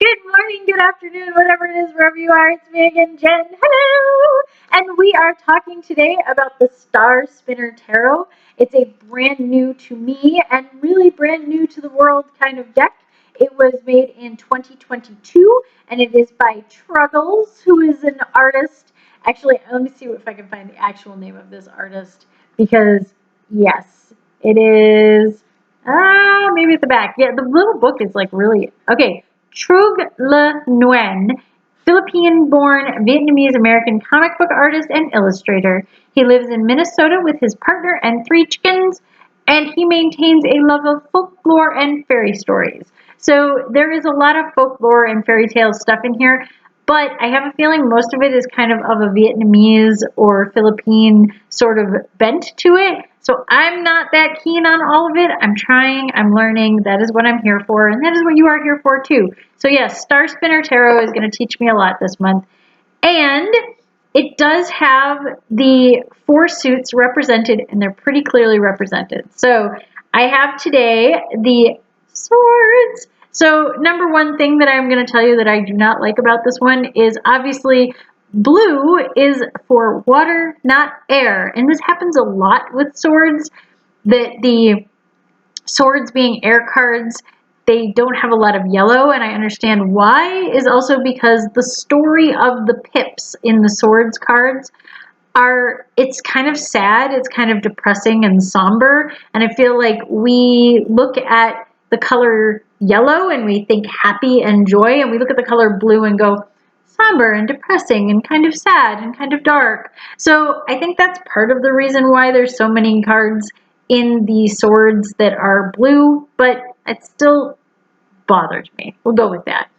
Good morning, good afternoon, whatever it is, wherever you are. It's me again, Jen. Hello! And we are talking today about the Star Spinner Tarot. It's a brand new to me and really brand new to the world kind of deck. It was made in 2022 and it is by Truggles, who is an artist. Actually, let me see if I can find the actual name of this artist because, yes, it is. Maybe at the back. Yeah, the little book is like really okay. Trug Le Nguyen, Philippine-born Vietnamese-American comic book artist and illustrator. He lives in Minnesota with his partner and 3 chickens, and he maintains a love of folklore and fairy stories. So there is a lot of folklore and fairy tale stuff in here, but I have a feeling most of it is kind of a Vietnamese or Philippine sort of bent to it. So I'm not that keen on all of it. I'm trying, I'm learning. That is what I'm here for, and that is what you are here for too. So yes, Star Spinner Tarot is going to teach me a lot this month. And it does have the 4 suits represented, and they're pretty clearly represented. So I have today the swords. So number one thing that I'm going to tell you that I do not like about this one is obviously blue is for water, not air. And this happens a lot with swords, that the swords being air cards, they don't have a lot of yellow, and I understand why, is also because the story of the pips in the swords cards it's kind of sad, it's kind of depressing and somber, and I feel like we look at the color yellow and we think happy and joy, and we look at the color blue and go somber and depressing and kind of sad and kind of dark. So I think that's part of the reason why there's so many cards in the swords that are blue, but it still bothers me. We'll go with that.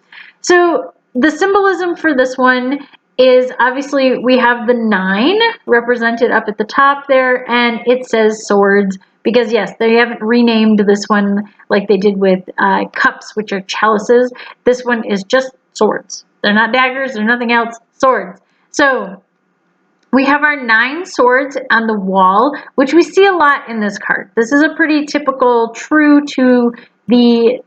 So the symbolism for this one is obviously we have the 9 represented up at the top there, and it says swords because yes, they haven't renamed this one like they did with cups, which are chalices. This one is just swords. They're not daggers, they're nothing else, swords. So we have our 9 swords on the wall, which we see a lot in this card. This is a pretty typical, true to the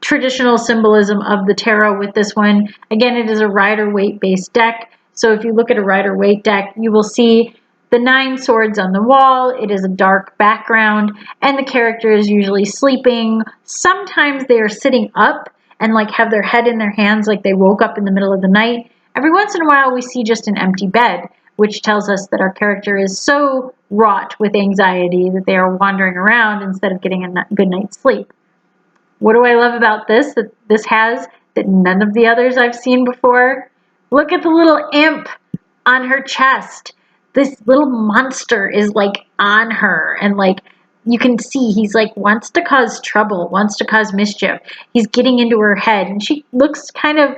traditional symbolism of the tarot with this one. Again, it is a Rider-Waite based deck. So if you look at a Rider-Waite deck, you will see the 9 swords on the wall. It is a dark background, and the character is usually sleeping. Sometimes they are sitting up and like have their head in their hands like they woke up in the middle of the night. Every once in a while, we see just an empty bed, which tells us that our character is so wrought with anxiety that they are wandering around instead of getting a good night's sleep. What do I love about this that this has that none of the others I've seen before? Look at the little imp on her chest. This little monster is like on her, and like you can see he's like wants to cause trouble, wants to cause mischief. He's getting into her head, and she looks kind of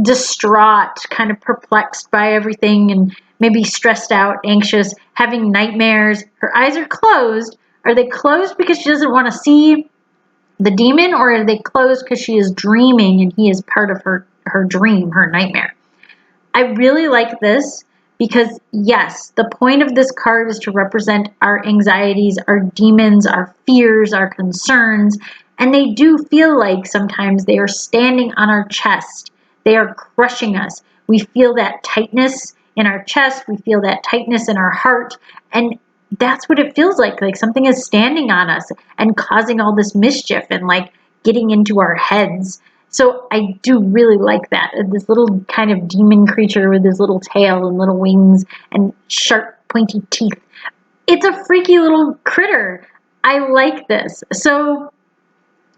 distraught, kind of perplexed by everything, and maybe stressed out, anxious, having nightmares. Her eyes are closed. Are they closed because she doesn't want to see the demon, or are they closed because she is dreaming and he is part of her dream, her nightmare? I really like this because, yes, the point of this card is to represent our anxieties, our demons, our fears, our concerns, and they do feel like sometimes they are standing on our chest. They are crushing us. We feel that tightness in our chest. We feel that tightness in our heart, and that's what it feels like something is standing on us and causing all this mischief and like getting into our heads. So I do really like that. This little kind of demon creature with his little tail and little wings and sharp pointy teeth. It's a freaky little critter. I like this. So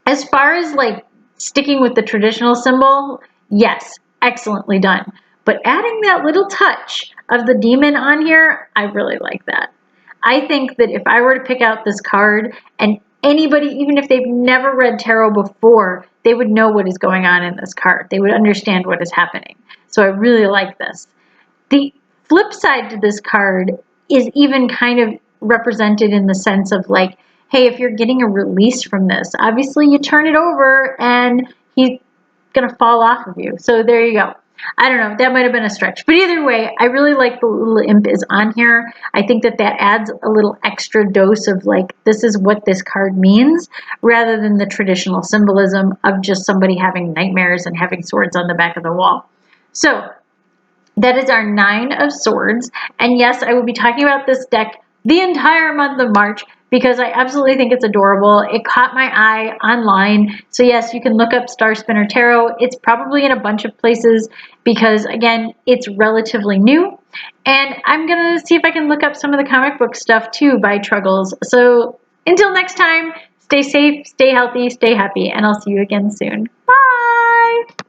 as far as like sticking with the traditional symbol, yes, excellently done. But adding that little touch of the demon on here, I really like that. I think that if I were to pick out this card and anybody, even if they've never read tarot before, they would know what is going on in this card. They would understand what is happening. So I really like this. The flip side to this card is even kind of represented in the sense of like, hey, if you're getting a release from this, obviously you turn it over and he's going to fall off of you. So there you go. I don't know, that might have been a stretch. But either way, I really like the little imp is on here. I think that adds a little extra dose of like, this is what this card means, rather than the traditional symbolism of just somebody having nightmares and having swords on the back of the wall. So that is our 9 of Swords. And yes, I will be talking about this deck the entire month of March because I absolutely think it's adorable. It caught my eye online. So yes, you can look up Star Spinner Tarot. It's probably in a bunch of places because, again, it's relatively new. And I'm going to see if I can look up some of the comic book stuff too by Truggles. So until next time, stay safe, stay healthy, stay happy, and I'll see you again soon. Bye!